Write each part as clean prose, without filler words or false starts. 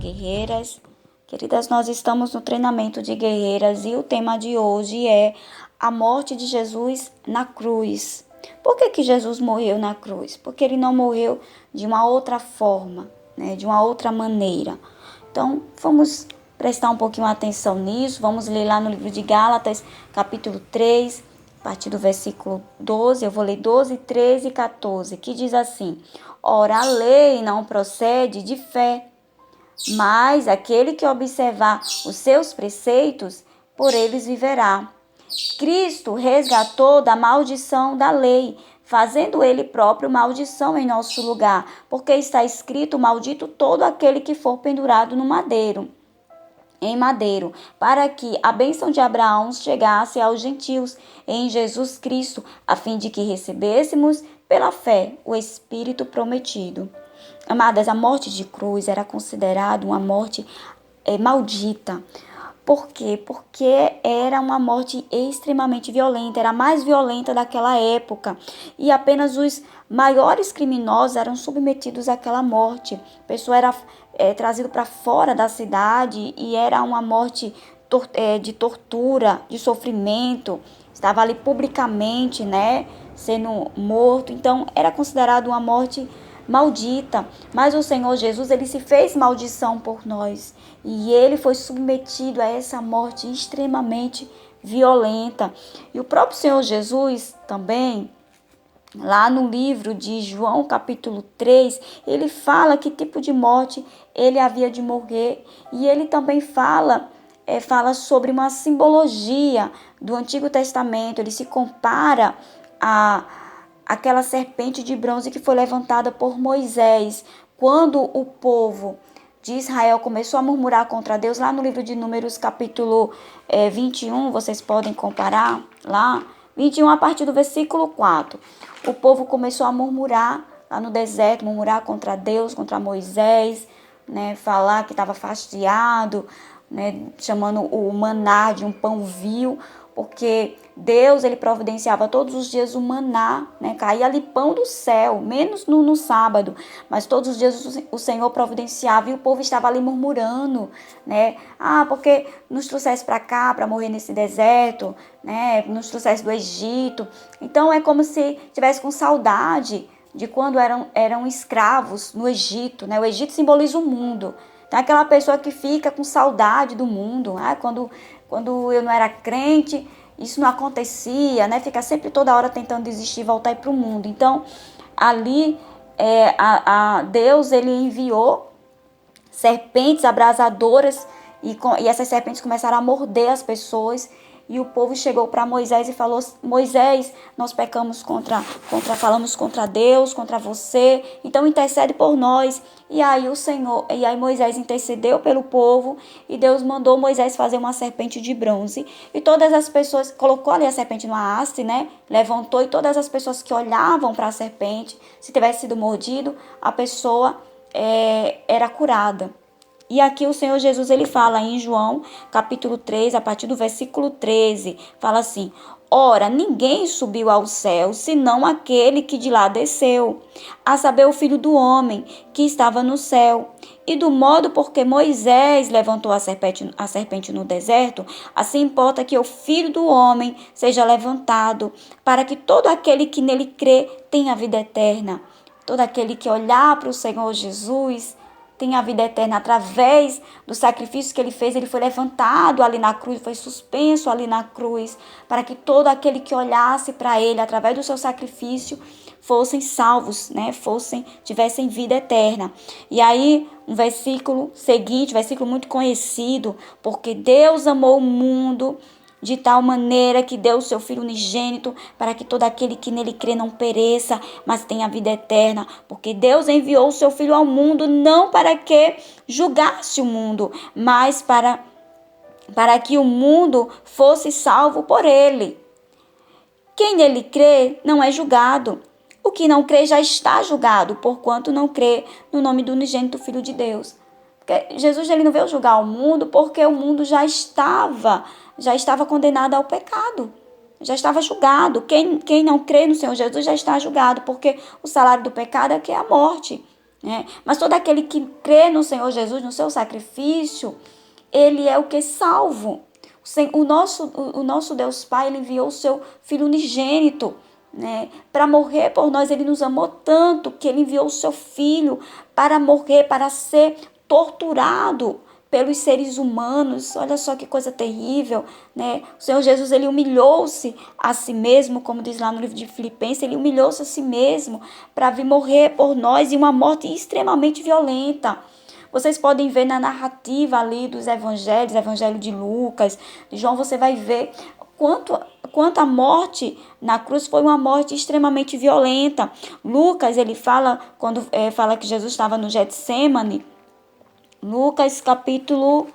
guerreiras. Queridas, nós estamos no treinamento de guerreiras e o tema de hoje é a morte de Jesus na cruz. Por que Jesus morreu na cruz? Porque ele não morreu de uma outra forma, né? De uma outra maneira. Então, vamos prestar um pouquinho atenção nisso. Vamos ler lá no livro de Gálatas, capítulo 3, a partir do versículo 12. Eu vou ler 12, 13 e 14, que diz assim: Ora, a lei não procede de fé, mas aquele que observar os seus preceitos, por eles viverá. Cristo resgatou da maldição da lei, fazendo ele próprio maldição em nosso lugar, porque está escrito: maldito todo aquele que for pendurado no madeiro, em madeiro, para que a bênção de Abraão chegasse aos gentios em Jesus Cristo, a fim de que recebêssemos pela fé o Espírito prometido. Amadas, a morte de cruz era considerada uma morte maldita. Por quê? Porque era uma morte extremamente violenta, era a mais violenta daquela época. E apenas os maiores criminosos eram submetidos àquela morte. A pessoa era trazida para fora da cidade e era uma morte de tortura, de sofrimento. Estava ali publicamente, né, sendo morto. Então, era considerado uma morte maldita, mas o Senhor Jesus, ele se fez maldição por nós e ele foi submetido a essa morte extremamente violenta. E o próprio Senhor Jesus também, lá no livro de João capítulo 3, ele fala que tipo de morte ele havia de morrer, e ele também fala sobre uma simbologia do Antigo Testamento. Ele se compara a aquela serpente de bronze que foi levantada por Moisés, quando o povo de Israel começou a murmurar contra Deus. Lá no livro de Números, capítulo 21, vocês podem comparar lá, 21 a partir do versículo 4. O povo começou a murmurar lá no deserto, murmurar contra Deus, contra Moisés, né, falar que estava fastidiado, né, chamando o maná de um pão vil, porque Deus, ele providenciava todos os dias o maná, né? Caía ali pão do céu, menos no sábado, mas todos os dias o Senhor providenciava, e o povo estava ali murmurando, né? Porque nos trouxesse para cá, para morrer nesse deserto, né? Nos trouxesse do Egito. Então é como se tivesse com saudade de quando eram escravos no Egito, né? O Egito simboliza o mundo. Então aquela pessoa que fica com saudade do mundo, quando eu não era crente, isso não acontecia, né? Fica sempre toda hora tentando desistir, voltar para o mundo. Então, ali, Deus, ele enviou serpentes abrasadoras, e essas serpentes começaram a morder as pessoas. E o povo chegou para Moisés e falou: Moisés, nós pecamos falamos contra Deus, contra você, então intercede por nós. E aí Moisés intercedeu pelo povo, e Deus mandou Moisés fazer uma serpente de bronze. E todas as pessoas, colocou ali a serpente numa haste, né? Levantou, e todas as pessoas que olhavam para a serpente, se tivesse sido mordido, a pessoa era curada. E aqui o Senhor Jesus, ele fala em João, capítulo 3, a partir do versículo 13, fala assim: Ora, ninguém subiu ao céu, senão aquele que de lá desceu, a saber, o Filho do Homem, que estava no céu. E do modo porque Moisés levantou a serpente no deserto, assim importa que o Filho do Homem seja levantado, para que todo aquele que nele crê tenha vida eterna. Todo aquele que olhar para o Senhor Jesus tem a vida eterna através do sacrifício que ele fez. Ele foi levantado ali na cruz, foi suspenso ali na cruz, para que todo aquele que olhasse para ele, através do seu sacrifício, fossem salvos, né? Tivessem vida eterna. E aí, um versículo seguinte, versículo muito conhecido: porque Deus amou o mundo de tal maneira que deu o seu Filho unigênito, para que todo aquele que nele crê não pereça, mas tenha vida eterna. Porque Deus enviou o seu Filho ao mundo, não para que julgasse o mundo, mas para que o mundo fosse salvo por ele. Quem nele crê não é julgado. O que não crê já está julgado, porquanto não crê no nome do unigênito Filho de Deus. Porque Jesus, ele não veio julgar o mundo, porque o mundo já estava condenado ao pecado, já estava julgado. Quem não crê no Senhor Jesus já está julgado, porque o salário do pecado é que é a morte. né? Mas todo aquele que crê no Senhor Jesus, no seu sacrifício, ele é o que? Salvo. O nosso Deus Pai, ele enviou o seu Filho unigênito, né, para morrer por nós. Ele nos amou tanto que ele enviou o seu Filho para morrer, para ser torturado pelos seres humanos. Olha só que coisa terrível, né? O Senhor Jesus, ele humilhou-se a si mesmo, como diz lá no livro de Filipenses, ele humilhou-se a si mesmo para vir morrer por nós, e uma morte extremamente violenta. Vocês podem ver na narrativa ali dos evangelhos, evangelho de Lucas, de João, você vai ver quanto a morte na cruz foi uma morte extremamente violenta. Lucas, ele fala, quando fala que Jesus estava no Getsêmani, Lucas capítulo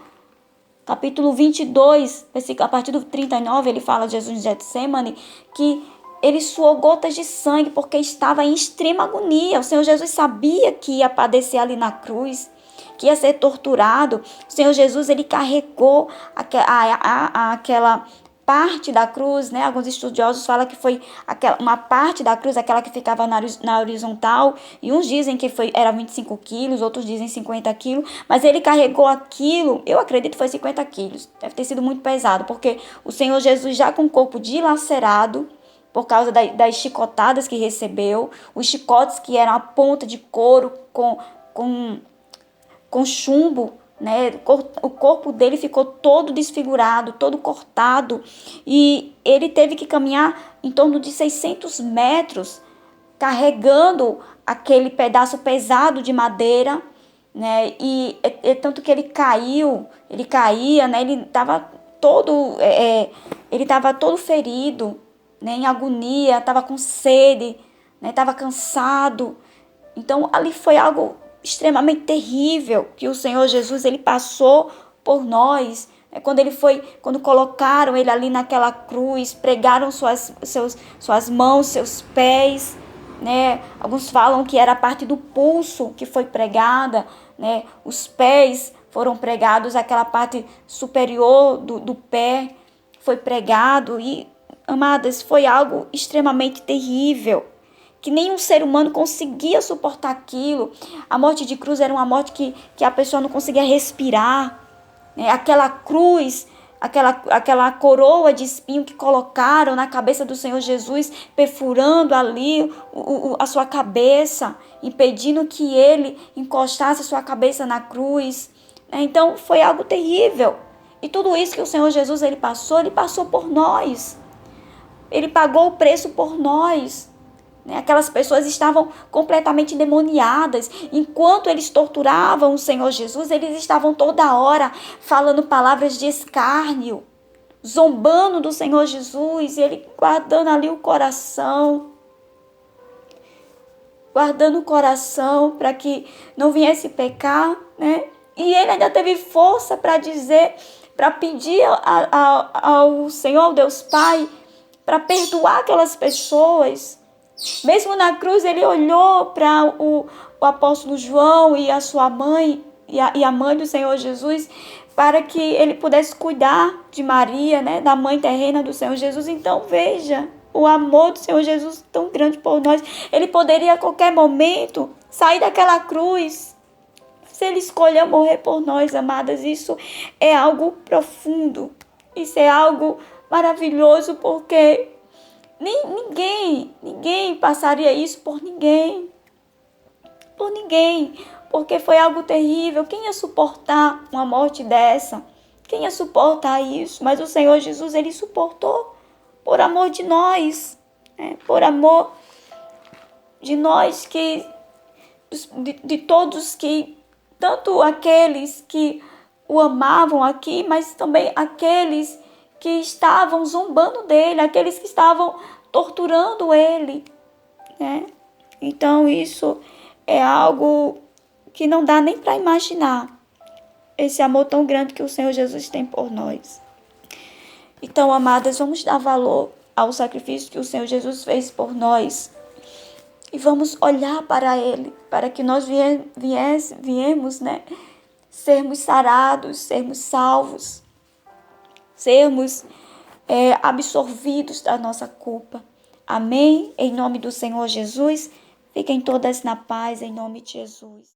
22, a partir do 39, ele fala de Jesus no Getsêmani, que ele suou gotas de sangue porque estava em extrema agonia. O Senhor Jesus sabia que ia padecer ali na cruz, que ia ser torturado. O Senhor Jesus, ele carregou aquela parte da cruz, né? Alguns estudiosos falam que foi uma parte da cruz, aquela que ficava na horizontal, e uns dizem que era 25 quilos, outros dizem 50 quilos, mas ele carregou aquilo, eu acredito que foi 50 quilos, deve ter sido muito pesado, porque o Senhor Jesus já com o corpo dilacerado, por causa das chicotadas que recebeu, os chicotes que eram a ponta de couro com chumbo, né? O corpo dele ficou todo desfigurado, todo cortado, e ele teve que caminhar em torno de 600 metros, carregando aquele pedaço pesado de madeira, né? E tanto que ele caía, né? Ele estava todo ferido, né? Em agonia, estava com sede, né? Estava cansado. Então ali foi algo extremamente terrível que o Senhor Jesus, ele passou por nós. Quando colocaram ele ali naquela cruz, pregaram suas mãos, seus pés, né? Alguns falam que era a parte do pulso que foi pregada, né? Os pés foram pregados, aquela parte superior do pé foi pregado, e, amadas, foi algo extremamente terrível, que nenhum ser humano conseguia suportar aquilo. A morte de cruz era uma morte que a pessoa não conseguia respirar, né? Aquela cruz, aquela coroa de espinho que colocaram na cabeça do Senhor Jesus, perfurando ali a sua cabeça, impedindo que ele encostasse a sua cabeça na cruz, né? Então foi algo terrível. E tudo isso que o Senhor Jesus ele passou por nós. Ele pagou o preço por nós. Aquelas pessoas estavam completamente endemoniadas. Enquanto eles torturavam o Senhor Jesus, eles estavam toda hora falando palavras de escárnio, zombando do Senhor Jesus, e ele guardando ali o coração, para que não viesse pecar, né? E ele ainda teve força para dizer, para pedir ao Senhor, Deus Pai, para perdoar aquelas pessoas. Mesmo na cruz, ele olhou para o apóstolo João e a sua mãe, e a mãe do Senhor Jesus, para que ele pudesse cuidar de Maria, né, da mãe terrena do Senhor Jesus. Então veja o amor do Senhor Jesus tão grande por nós. Ele poderia a qualquer momento sair daquela cruz, se ele escolheu morrer por nós, amadas. Isso é algo profundo, isso é algo maravilhoso, porque ninguém passaria isso por ninguém, porque foi algo terrível. Quem ia suportar uma morte dessa? Quem ia suportar isso? Mas o Senhor Jesus, ele suportou por amor de nós, né? Por amor de nós, de todos, que tanto aqueles que o amavam aqui, mas também aqueles que estavam zombando dele, aqueles que estavam torturando ele, né? Então isso é algo que não dá nem para imaginar, esse amor tão grande que o Senhor Jesus tem por nós. Então, amadas, vamos dar valor ao sacrifício que o Senhor Jesus fez por nós, e vamos olhar para ele, para que nós viemos, né, sermos sarados, sermos salvos, sermos absorvidos da nossa culpa. Amém? Em nome do Senhor Jesus. Fiquem todas na paz, em nome de Jesus.